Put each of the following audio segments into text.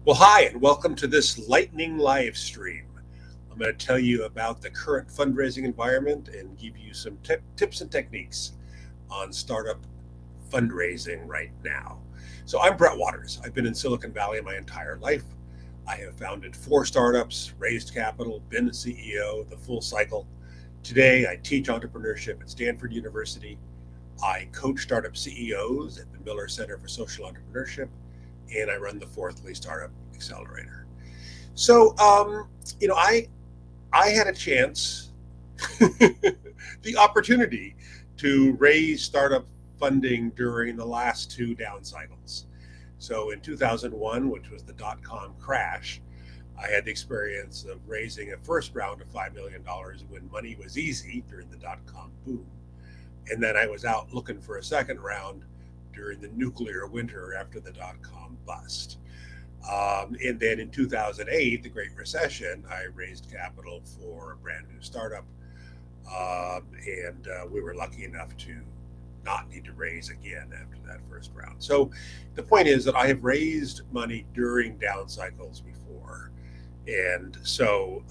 Well, hi, and welcome to this lightning live stream. I'm going to tell you about the current fundraising environment and give you some tips and techniques on startup fundraising right now. So, I'm Brett Waters. I've been in Silicon Valley my entire life. I have founded four startups, raised capital, been a CEO, the full cycle. Today, I teach entrepreneurship at Stanford University. I coach startup CEOs at the Miller Center for Social Entrepreneurship, and I run the Fourth Lee Startup Accelerator. So, I had a chance, the opportunity to raise startup funding during the last two down cycles. So, in 2001, which was the dot com crash, I had the experience of raising a first round of $5 million when money was easy during the dot com boom. And then I was out looking for a second round during the nuclear winter after the dot com bust. And then in 2008, the Great Recession, I raised capital for a brand new startup. And we were lucky enough to not need to raise again after that first round. So the point is that I have raised money during down cycles before. And so,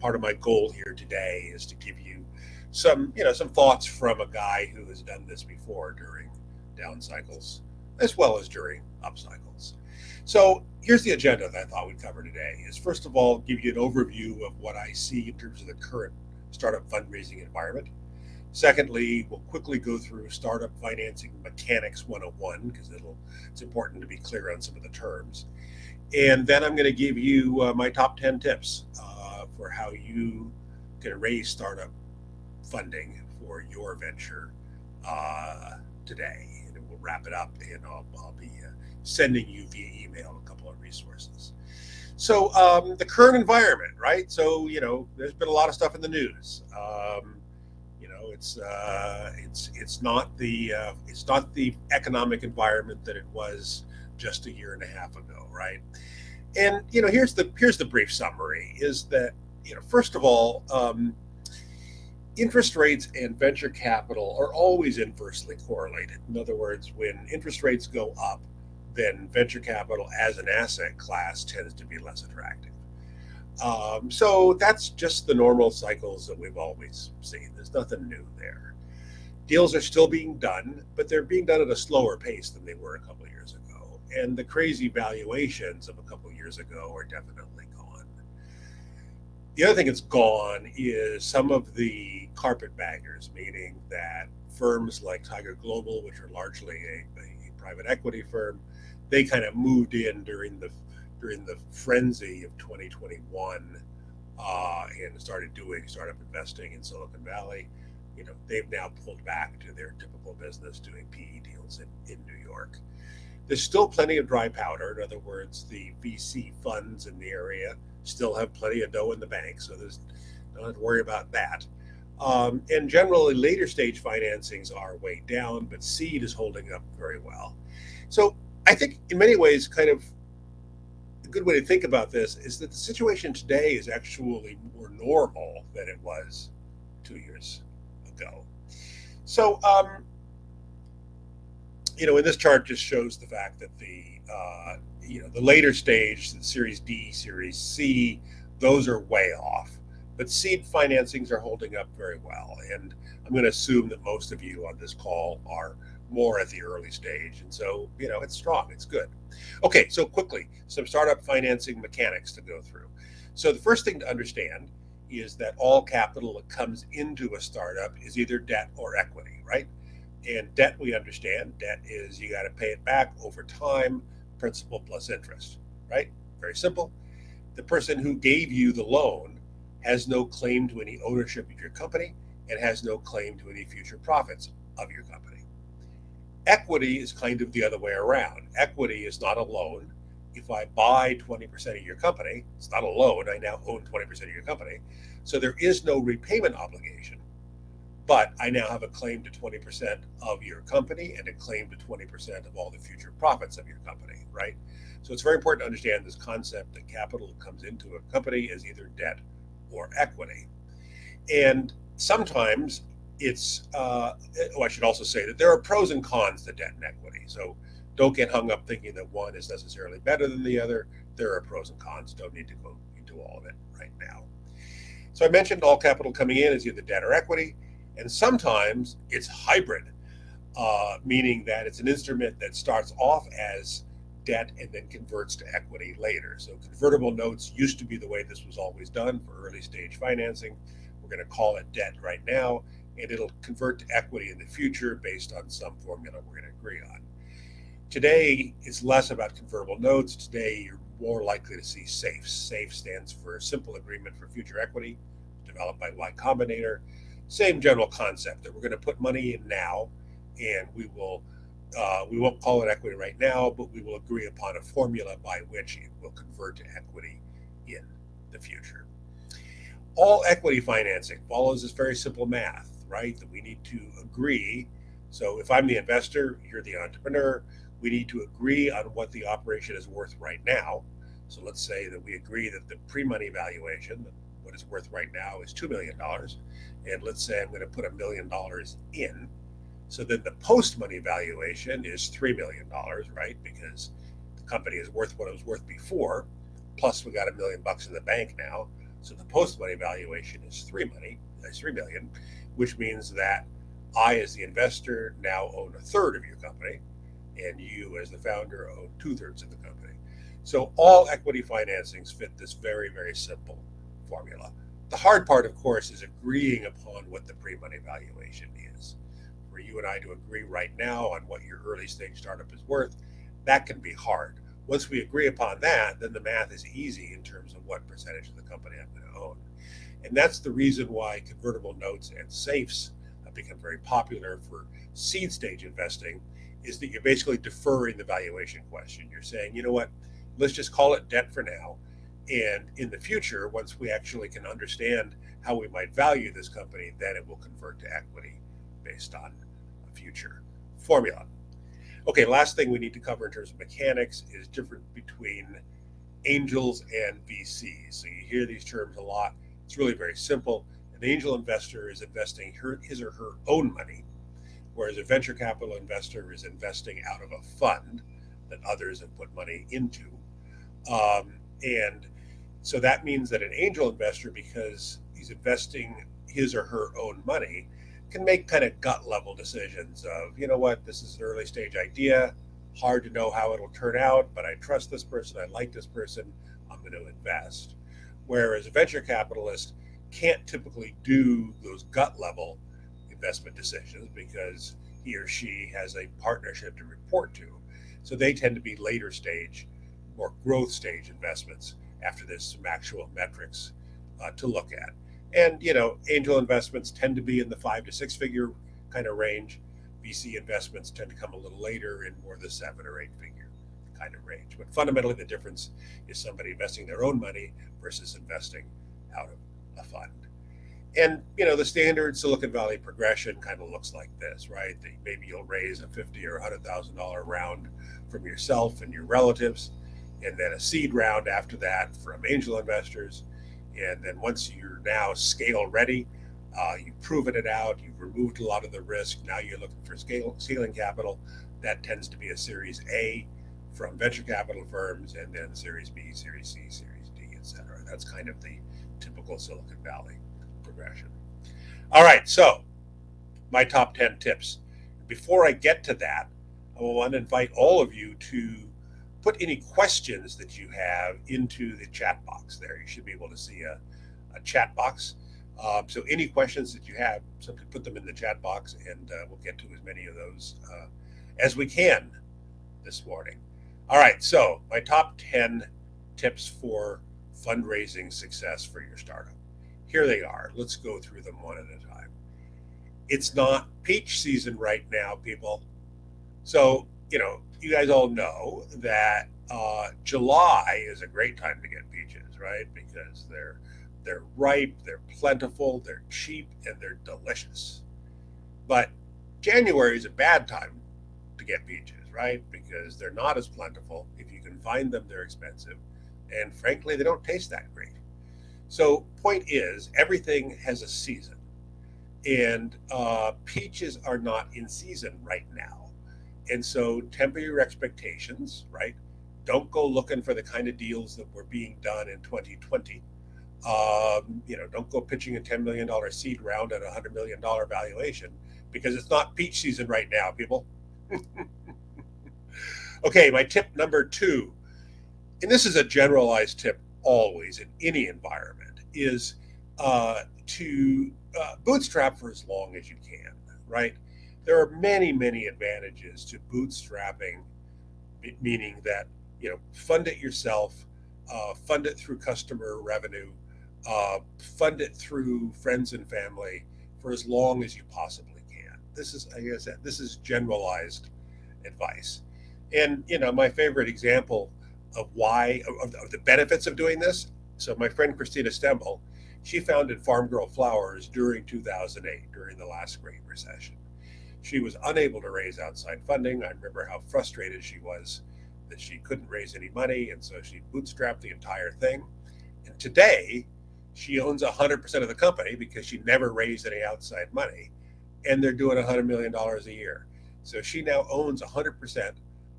part of my goal here today is to give you some thoughts from a guy who has done this before during down cycles as well as during up cycles. So here's the agenda that I thought we'd cover today is first of all, give you an overview of what I see in terms of the current startup fundraising environment. Secondly, we'll quickly go through startup financing mechanics 101 because it's important to be clear on some of the terms. And then I'm going to give you my top 10 tips for how you can raise startup funding for your venture today. And we'll wrap it up, and I'll be sending you via email a couple of resources. So the current environment, right? So there's been a lot of stuff in the news. It's not the economic environment that it was just a year and a half ago, right? And here's the brief summary: is that first of all, interest rates and venture capital are always inversely correlated. In other words, when interest rates go up, then venture capital as an asset class tends to be less attractive. So that's just the normal cycles that we've always seen. There's nothing new there. Deals are still being done, but they're being done at a slower pace than they were a couple of years ago. And the crazy valuations of a couple of years ago are definitely gone. The other thing that's gone is some of the carpetbaggers, meaning that firms like Tiger Global, which are largely a private equity firm, they kind of moved in during the frenzy of 2021 and started doing startup investing in Silicon Valley. They've now pulled back to their typical business doing PE deals in New York. There's still plenty of dry powder. In other words, the VC funds in the area still have plenty of dough in the bank, so there's don't have to worry about that. And generally, later stage financings are way down, but seed is holding up very well. So I think in many ways, kind of a good way to think about this is that the situation today is actually more normal than it was 2 years ago. So, and this chart just shows the fact that the later stage, the Series D, Series C, those are way off. But seed financings are holding up very well. And I'm going to assume that most of you on this call are more at the early stage. And so, it's strong, it's good. Okay, so quickly, some startup financing mechanics to go through. So the first thing to understand is that all capital that comes into a startup is either debt or equity, right? And debt, we understand, debt is you got to pay it back over time, principal plus interest, right? Very simple. The person who gave you the loan has no claim to any ownership of your company and has no claim to any future profits of your company. Equity is kind of the other way around. Equity is not a loan. If I buy 20% of your company, it's not a loan. I now own 20% of your company. So there is no repayment obligation, but I now have a claim to 20% of your company and a claim to 20% of all the future profits of your company, right? So it's very important to understand this concept that capital that comes into a company is either debt or equity. And sometimes I should also say that there are pros and cons to debt and equity. So Don't get hung up thinking that one is necessarily better than the other. There are pros and cons. Don't need to go into all of it right now. So I mentioned all capital coming in is either debt or equity, and sometimes it's hybrid, meaning that it's an instrument that starts off as debt and then converts to equity later. So convertible notes used to be the way this was always done for early stage financing. We're going to call it debt right now, and it'll convert to equity in the future based on some formula we're going to agree on. Today, it's less about convertible notes. Today, you're more likely to see SAFEs. SAFE stands for Simple Agreement for Future Equity, developed by Y Combinator. Same general concept that we're going to put money in now, and we won't call it equity right now, but we will agree upon a formula by which it will convert to equity in the future. All equity financing follows this very simple math, right? That we need to agree. So if I'm the investor, you're the entrepreneur, we need to agree on what the operation is worth right now. So let's say that we agree that the pre-money valuation, what it's worth right now, is $2 million. And let's say I'm going to put $1 million in. So then the post-money valuation is $3 million, right? Because the company is worth what it was worth before, plus we got $1 million in the bank now. So the post-money valuation is $3 million, which means that I, as the investor, now own a third of your company, and you, as the founder, own 2/3 of the company. So all equity financings fit this very, very simple formula. The hard part, of course, is agreeing upon what the pre-money valuation is. For you and I to agree right now on what your early stage startup is worth, that can be hard. Once we agree upon that, then the math is easy in terms of what percentage of the company I'm going to own. And that's the reason why convertible notes and safes have become very popular for seed stage investing, is that you're basically deferring the valuation question. You're saying, you know what, let's just call it debt for now. And in the future, once we actually can understand how we might value this company, then it will convert to equity based on a future formula. Okay, last thing we need to cover in terms of mechanics is difference between angels and VCs. So you hear these terms a lot. It's really very simple. An angel investor is investing his or her own money, whereas a venture capital investor is investing out of a fund that others have put money into. And so that means that an angel investor, because he's investing his or her own money, can make kind of gut level decisions of, you know what, this is an early stage idea, hard to know how it'll turn out, but I trust this person, I like this person, I'm going to invest. Whereas a venture capitalist can't typically do those gut level investment decisions because he or she has a partnership to report to. So they tend to be later stage, more growth stage investments after there's some actual metrics to look at. And angel investments tend to be in the 5 to 6 figure kind of range. VC investments tend to come a little later in more the 7 or 8 figure kind of range. But fundamentally, the difference is somebody investing their own money versus investing out of a fund. And the standard Silicon Valley progression kind of looks like this, right? Maybe you'll raise a $50,000 or $100,000 round from yourself and your relatives, and then a seed round after that from angel investors. And then once you're now scale ready, you've proven it out, you've removed a lot of the risk. Now you're looking for scaling capital. That tends to be a Series A from venture capital firms, and then Series B, Series C, Series D, etc. That's kind of the typical Silicon Valley progression. All right, so my top 10 tips. Before I get to that, I want to invite all of you to put any questions that you have into the chat box there. You should be able to see a chat box. So any questions that you have, simply put them in the chat box, and we'll get to as many of those as we can this morning. All right, so my top 10 tips for fundraising success for your startup. Here they are. Let's go through them one at a time. It's not peach season right now, people. So, you guys all know that July is a great time to get peaches, right? Because they're ripe, they're plentiful, they're cheap, and they're delicious. But January is a bad time to get peaches, right? Because they're not as plentiful. If you can find them, they're expensive. And frankly, they don't taste that great. So point is, everything has a season. And peaches are not in season right now. And so temper your expectations, right? Don't go looking for the kind of deals that were being done in 2020. Don't go pitching a $10 million seed round at a $100 million valuation, because it's not peach season right now, people. Okay, my tip number two, and this is a generalized tip always in any environment, is to bootstrap for as long as you can, right? There are many, many advantages to bootstrapping, meaning that, fund it yourself, fund it through customer revenue, fund it through friends and family for as long as you possibly can. This is, like I said, this is generalized advice. And my favorite example of of the benefits of doing this. So my friend Christina Stembel, she founded Farm Girl Flowers during 2008, during the last Great Recession. She was unable to raise outside funding. I remember how frustrated she was that she couldn't raise any money, and so she bootstrapped the entire thing. And today, she owns 100% of the company because she never raised any outside money, and they're doing $100 million a year. So she now owns 100%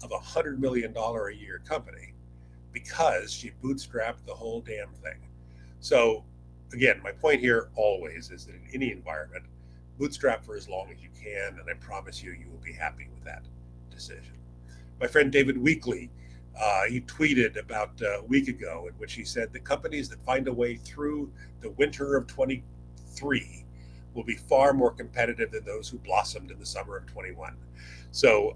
of a $100 million a year company because she bootstrapped the whole damn thing. So again, my point here always is that in any environment, bootstrap for as long as you can, and I promise you, you will be happy with that decision. My friend David Weekley, he tweeted about a week ago in which he said the companies that find a way through the winter of 23 will be far more competitive than those who blossomed in the summer of 21. So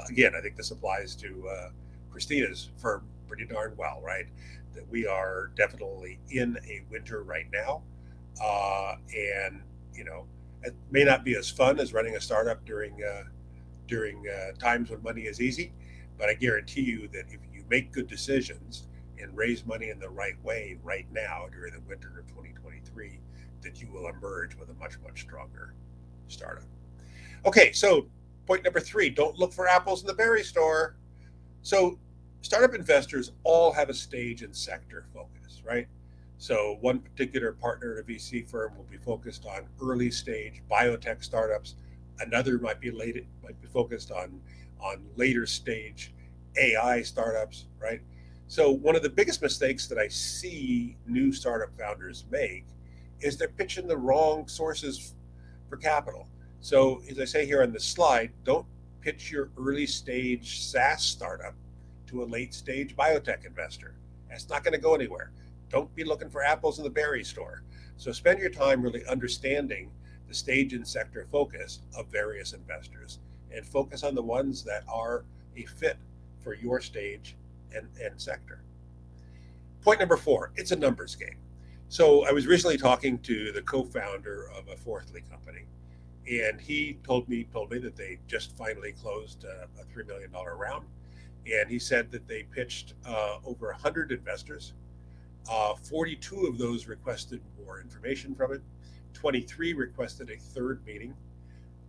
again, I think this applies to Christina's firm pretty darn well, right? That we are definitely in a winter right now, and it may not be as fun as running a startup during times when money is easy, but I guarantee you that if you make good decisions and raise money in the right way right now during the winter of 2023, that you will emerge with a much, much stronger startup. Okay, so point number three, don't look for apples in the berry store. So startup investors all have a stage and sector focus, right? So one particular partner at a VC firm will be focused on early stage biotech startups. Another might be focused on later stage AI startups, right? So one of the biggest mistakes that I see new startup founders make is they're pitching the wrong sources for capital. So as I say here on the slide, don't pitch your early stage SaaS startup to a late stage biotech investor. That's not going to go anywhere. Don't be looking for apples in the berry store. So spend your time really understanding the stage and sector focus of various investors and focus on the ones that are a fit for your stage and sector. Point number four, it's a numbers game. So I was recently talking to the co-founder of a Fourthly company, and he told me that they just finally closed a $3 million round. And he said that they pitched over 100 investors. 42 of those requested more information from it. 23 requested a third meeting.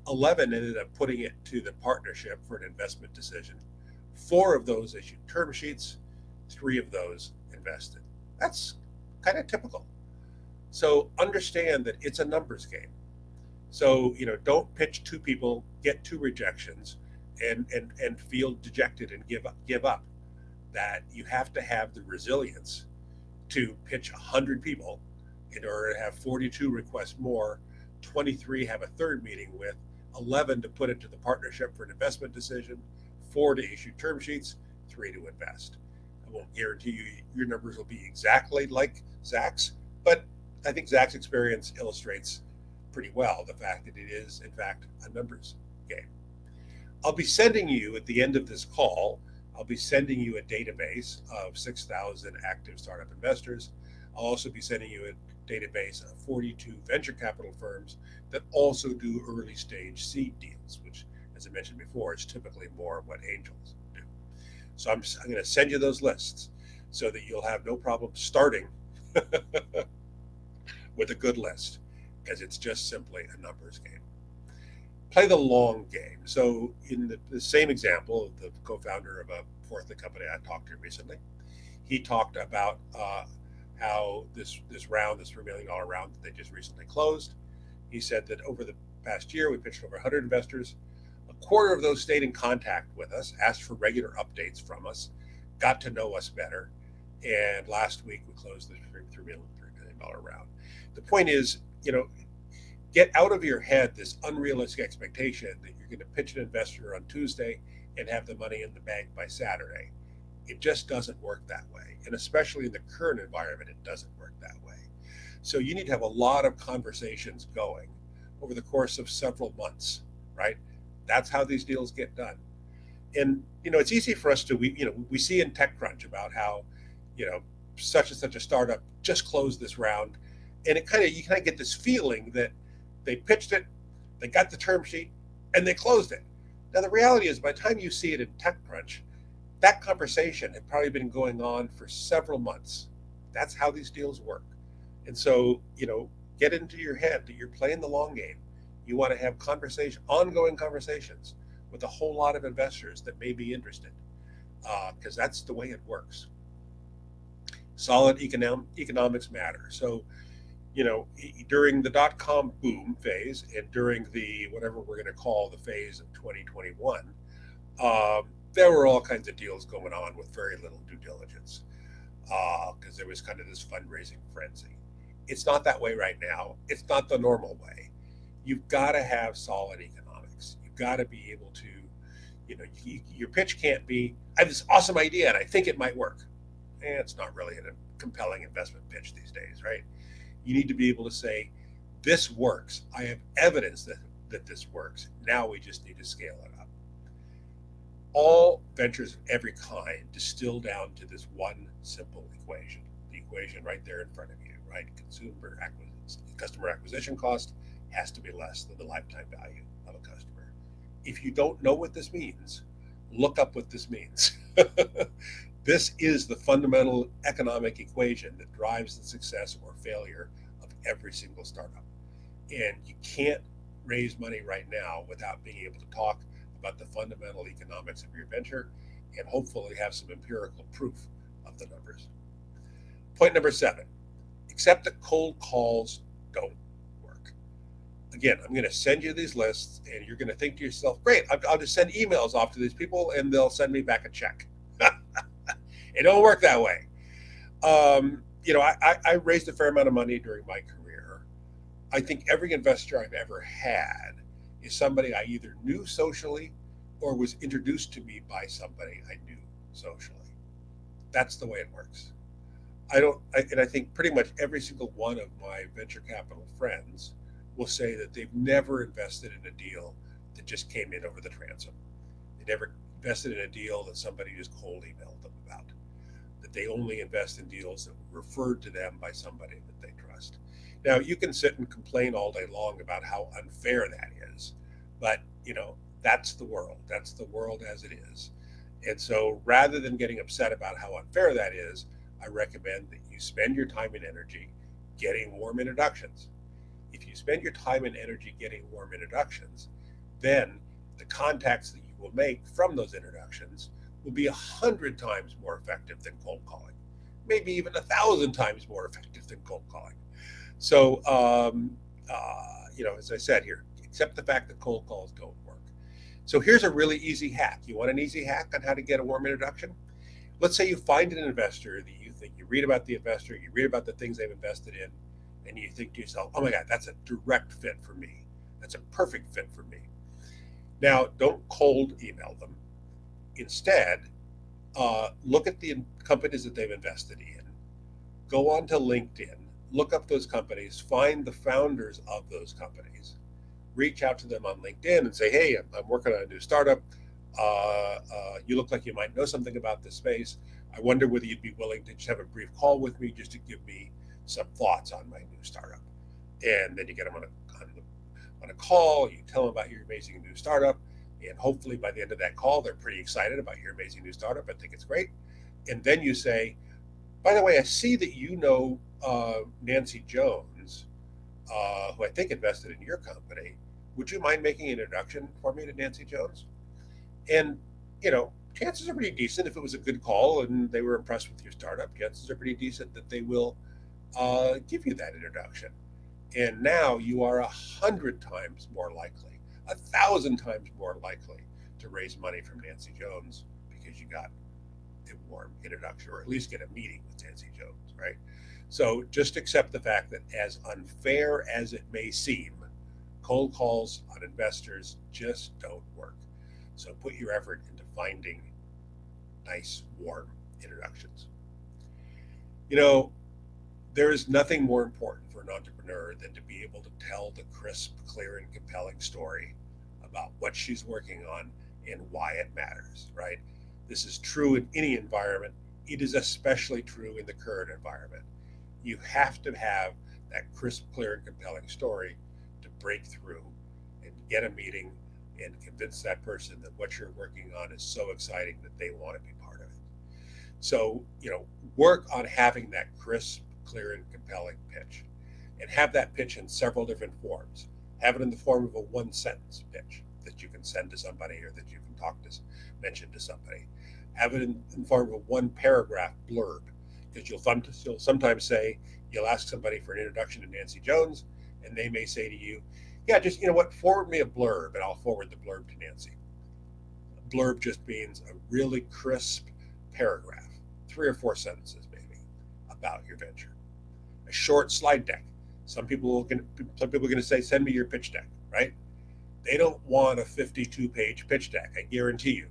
11 ended up putting it to the partnership for an investment decision. 4 of those issued term sheets. 3 of those invested. That's kind of typical. So understand that it's a numbers game. So don't pitch 2 people, get 2 rejections, and feel dejected and give up. That you have to have the resilience to pitch 100 people in order to have 42 request more, 23 have a third meeting with, 11 to put it to the partnership for an investment decision, 4 to issue term sheets, 3 to invest. I won't guarantee you your numbers will be exactly like Zach's, but I think Zach's experience illustrates pretty well the fact that it is, in fact, a numbers game. I'll be sending you at the end of this call, I'll be sending you a database of 6,000 active startup investors. I'll also be sending you a database of 42 venture capital firms that also do early stage seed deals, which, as I mentioned before, is typically more of what angels do. So I'm going to send you those lists so that you'll have no problem starting with a good list, because it's just simply a numbers game. Play the long game. So in the same example, the co-founder of a Fourthly company I talked to recently, he talked about how this round, this $3 million round that they just recently closed, he said that over the past year, we pitched over 100 investors. A quarter of those stayed in contact with us, asked for regular updates from us, got to know us better. And last week we closed the $3 million round. The point is, get out of your head this unrealistic expectation that you're going to pitch an investor on Tuesday and have the money in the bank by Saturday. It just doesn't work that way. And especially in the current environment, it doesn't work that way. So you need to have a lot of conversations going over the course of several months, right? That's how these deals get done. And it's easy for us to we see in TechCrunch about how you know such and such a startup just closed this round, and you kind of get this feeling that they pitched it, they got the term sheet, and they closed it. Now the reality is, by the time you see it in TechCrunch, that conversation had probably been going on for several months. That's how these deals work. And so, get into your head that you're playing the long game. You want to have ongoing conversations with a whole lot of investors that may be interested, because that's the way it works. Solid economics matter. So, during the dot-com boom phase and during the whatever we're going to call the phase of 2021, there were all kinds of deals going on with very little due diligence, because there was kind of this fundraising frenzy. It's not that way right now. It's not the normal way. You've got to have solid economics. You've got to be able to, your pitch can't be, I have this awesome idea and I think it might work. It's not really a compelling investment pitch these days, right? You need to be able to say, this works. I have evidence that this works. Now we just need to scale it up. All ventures of every kind distill down to this one simple equation. The equation right there in front of you, right? Customer acquisition cost has to be less than the lifetime value of a customer. If you don't know what this means, look up what this means. This is the fundamental economic equation that drives the success or failure of every single startup. And you can't raise money right now without being able to talk about the fundamental economics of your venture and hopefully have some empirical proof of the numbers. Point number 7, accept that cold calls don't work. Again, I'm going to send you these lists and you're going to think to yourself, great, I'll just send emails off to these people and they'll send me back a check. It don't work that way. I raised a fair amount of money during my career. I think every investor I've ever had is somebody I either knew socially or was introduced to me by somebody I knew socially. That's the way it works. I think pretty much every single one of my venture capital friends will say that they've never invested in a deal that just came in over the transom. They never invested in a deal that somebody just cold emailed them about. That they only invest in deals that were referred to them by somebody that they trust. Now, you can sit and complain all day long about how unfair that is, but that's the world. That's the world as it is. And so rather than getting upset about how unfair that is, I recommend that you spend your time and energy getting warm introductions. If you spend your time and energy getting warm introductions, then the contacts that you will make from those introductions will be 100 times more effective than cold calling, maybe even 1,000 times more effective than cold calling. So, as I said here, accept the fact that cold calls don't work. So here's a really easy hack. You want an easy hack on how to get a warm introduction? Let's say you find an investor that you think, you read about the investor, you read about the things they've invested in, and you think to yourself, oh my God, that's a direct fit for me. That's a perfect fit for me. Now, don't cold email them. Instead, look at the companies that they've invested in, go on to LinkedIn, look up those companies, find the founders of those companies, reach out to them on LinkedIn and say, hey, I'm working on a new startup. You look like you might know something about this space. I wonder whether you'd be willing to just have a brief call with me just to give me some thoughts on my new startup. And then you get them on a call, you tell them about your amazing new startup, and hopefully by the end of that call, they're pretty excited about your amazing new startup. I think it's great. And then you say, by the way, I see that you know Nancy Jones, who I think invested in your company. Would you mind making an introduction for me to Nancy Jones? And, chances are pretty decent if it was a good call and they were impressed with your startup. Chances are pretty decent that they will give you that introduction. And now you are 100 times more likely, 1,000 times more likely to raise money from Nancy Jones because you got a warm introduction, or at least get a meeting with Nancy Jones, right? So just accept the fact that, as unfair as it may seem, cold calls on investors just don't work. So put your effort into finding nice, warm introductions. You know, there is nothing more important for an entrepreneur than to be able to tell the crisp, clear, and compelling story about what she's working on and why it matters, right? This is true in any environment. It is especially true in the current environment. You have to have that crisp, clear, and compelling story to break through and get a meeting and convince that person that what you're working on is so exciting that they want to be part of it. So, work on having that crisp, clear, and compelling pitch, and have that pitch in several different forms. Have it in the form of a one sentence pitch that you can send to somebody, or that you can mention to somebody. Have it in the form of a one paragraph blurb, because you'll sometimes say, you'll ask somebody for an introduction to Nancy Jones, and they may say to you, yeah, just, forward me a blurb, and I'll forward the blurb to Nancy. A blurb just means a really crisp paragraph, 3 or 4 sentences maybe, about your venture. A short slide deck. Some people are going to say, send me your pitch deck, right? They don't want a 52-page pitch deck, I guarantee you.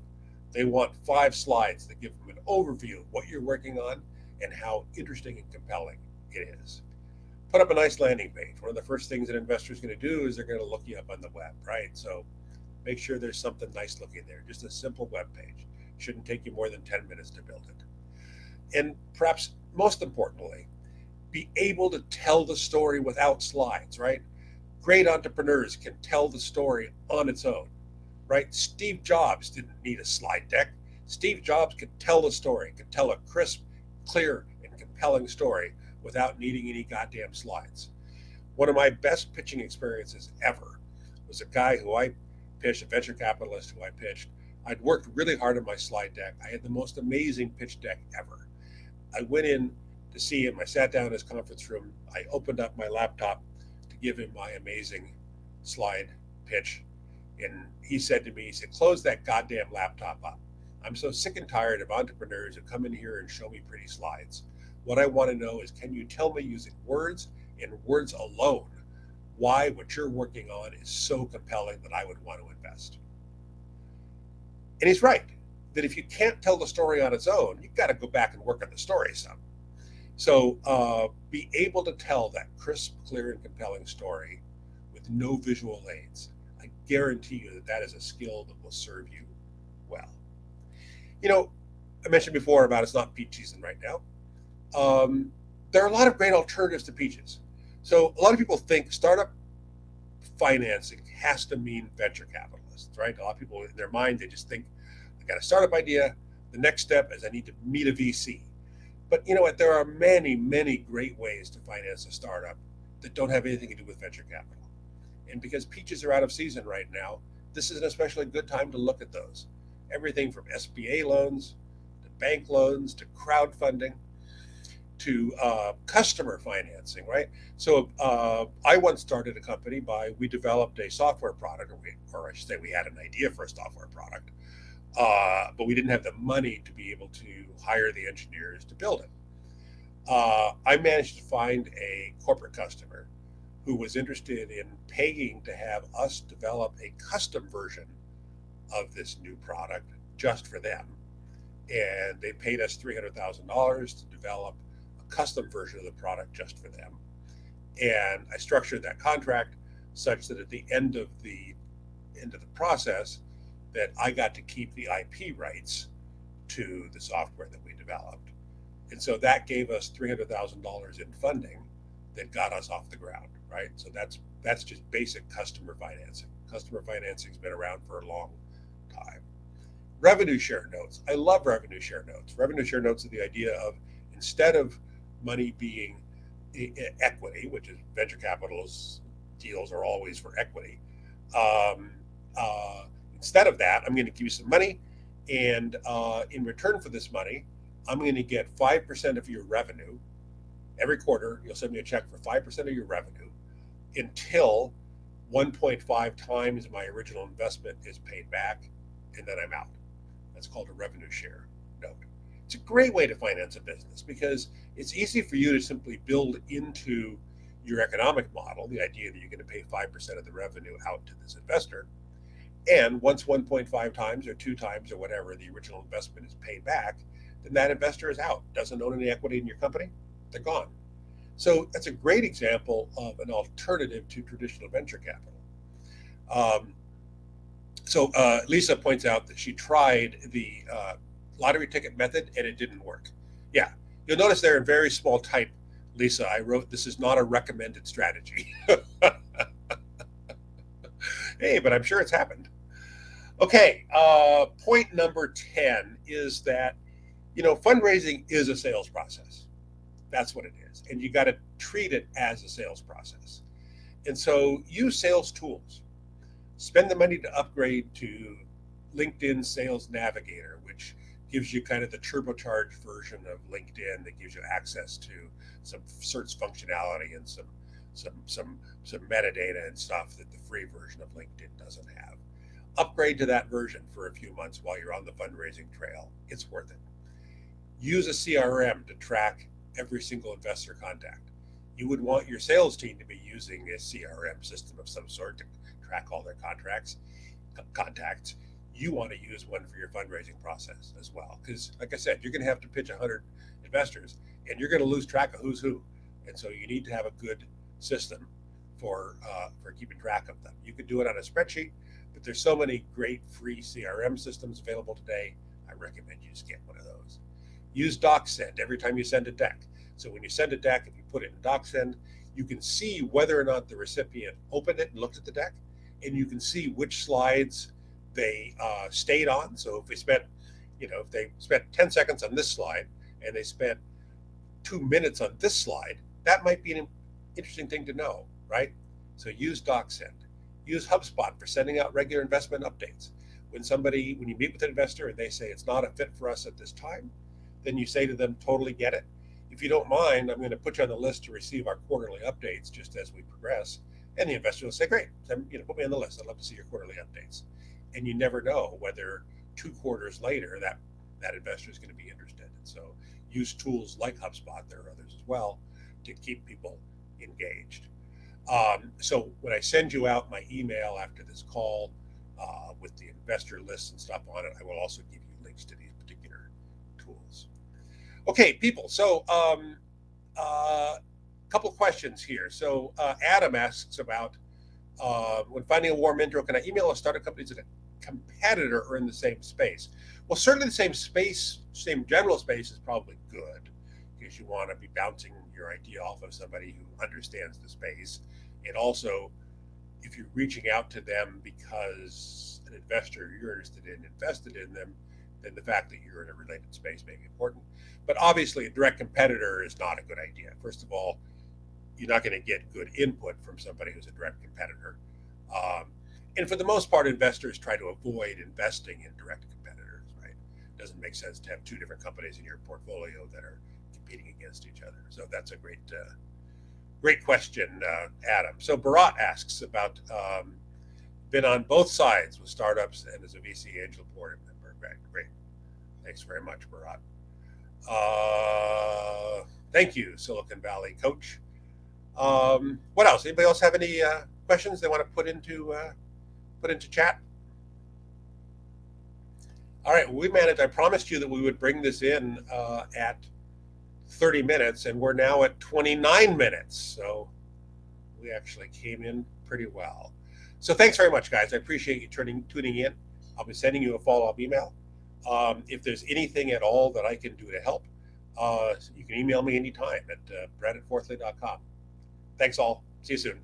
They want 5 slides that give them an overview of what you're working on and how interesting and compelling it is. Put up a nice landing page. One of the first things an investor is going to do is they're going to look you up on the web, right? So make sure there's something nice looking there. Just a simple web page. Shouldn't take you more than 10 minutes to build it. And perhaps most importantly, be able to tell the story without slides, right? Great entrepreneurs can tell the story on its own, right? Steve Jobs didn't need a slide deck. Steve Jobs could tell the story, could tell a crisp, clear, and compelling story without needing any goddamn slides. One of my best pitching experiences ever was a guy who I pitched, a venture capitalist who I pitched. I'd worked really hard on my slide deck. I had the most amazing pitch deck ever. I went in to see him. I sat down in his conference room. I opened up my laptop to give him my amazing slide pitch. And he said to me, he said, close that goddamn laptop up. I'm so sick and tired of entrepreneurs who come in here and show me pretty slides. What I want to know is, can you tell me using words and words alone why what you're working on is so compelling that I would want to invest? And he's right, that if you can't tell the story on its own, you've got to go back and work on the story some. So be able to tell that crisp, clear, and compelling story with no visual aids. I guarantee you that that is a skill that will serve you well. I mentioned before about it's not peach season right now. There are a lot of great alternatives to peaches. So a lot of people think startup financing has to mean venture capitalists, right? A lot of people in their mind, they just think, I got a startup idea. The next step is I need to meet a VC. But you know what? There are many, many great ways to finance a startup that don't have anything to do with venture capital. And because peaches are out of season right now, this is an especially good time to look at those. Everything from SBA loans to bank loans to crowdfunding to customer financing, right? So I once started a company we developed a software product, or I should say we had an idea for a software product, but we didn't have the money to be able to hire the engineers to build it. I managed to find a corporate customer who was interested in paying to have us develop a custom version of this new product just for them. And they paid us $300,000 to develop a custom version of the product just for them. And I structured that contract such that at the end of the process, that I got to keep the IP rights to the software that we developed. And so that gave us $300,000 in funding that got us off the ground, right? So that's just basic customer financing. Customer financing's been around for a long time. Revenue share notes. I love revenue share notes. Revenue share notes are the idea of, instead of money being equity, which is venture capital's deals are always for equity. Instead of that, I'm going to give you some money, and in return for this money, I'm going to get 5% of your revenue. Every quarter, you'll send me a check for 5% of your revenue until 1.5 times my original investment is paid back, and then I'm out. That's called a revenue share note. It's a great way to finance a business because it's easy for you to simply build into your economic model the idea that you're going to pay 5% of the revenue out to this investor. And once 1.5 times or 2 times or whatever the original investment is paid back, then that investor is out, doesn't own any equity in your company, they're gone. So that's a great example of an alternative to traditional venture capital. Um, so Lisa points out that she tried the lottery ticket method and it didn't work. Yeah, you'll notice there in very small type, Lisa, I wrote, this is not a recommended strategy. Hey, but I'm sure it's happened. Okay, point number 10 is that, fundraising is a sales process. That's what it is. And you got to treat it as a sales process. And so use sales tools. Spend the money to upgrade to LinkedIn Sales Navigator, which gives you kind of the turbocharged version of LinkedIn that gives you access to some search functionality and some metadata and stuff that the free version of LinkedIn doesn't have. Upgrade to that version for a few months while you're on the fundraising trail. It's worth it. Use a CRM to track every single investor contact. You would want your sales team to be using a CRM system of some sort to track all their contacts. You want to use one for your fundraising process as well. Because, like I said, you're going to have to pitch 100 investors and you're going to lose track of who's who. And so you need to have a good system for keeping track of them. You could do it on a spreadsheet, but there's so many great free CRM systems available today. I recommend you just get one of those. Use DocSend every time you send a deck. So when you send a deck, if you put it in DocSend, you can see whether or not the recipient opened it and looked at the deck, and you can see which slides they stayed on. So if they spent 10 seconds on this slide and they spent 2 minutes on this slide, that might be an interesting thing to know, right? So use DocSend. Use HubSpot for sending out regular investment updates. When you meet with an investor and they say it's not a fit for us at this time, then you say to them, totally get it. If you don't mind, I'm going to put you on the list to receive our quarterly updates just as we progress. And the investor will say, great, then, put me on the list. I'd love to see your quarterly updates. And you never know whether 2 quarters later that investor is going to be interested. And so use tools like HubSpot, there are others as well, to keep people engaged. So when I send you out my email after this call with the investor lists and stuff on it, I will also give you links to these particular tools. Okay, people. So couple questions here. So Adam asks about when finding a warm intro, can I email a startup company as a competitor or in the same space? Well, certainly the same space, same general space is probably good because you want to be bouncing your idea off of somebody who understands the space. And also, if you're reaching out to them because an investor you're interested in invested in them, then the fact that you're in a related space may be important. But obviously, a direct competitor is not a good idea. First of all, you're not going to get good input from somebody who's a direct competitor. And for the most part, investors try to avoid investing in direct competitors, right? It doesn't make sense to have 2 different companies in your portfolio that are competing against each other. So that's a great question, Adam. So Bharat asks about been on both sides with startups and as a VC angel board member. Great. Thanks very much, Bharat. Thank you, Silicon Valley coach. What else? Anybody else have any questions they want to put into chat? All right, we managed. I promised you that we would bring this in at 30 minutes, and we're now at 29 minutes. So we actually came in pretty well. So thanks very much, guys. I appreciate you tuning in. I'll be sending you a follow-up email. If there's anything at all that I can do to help, you can email me anytime at brett@fourthly.com. Thanks all. See you soon.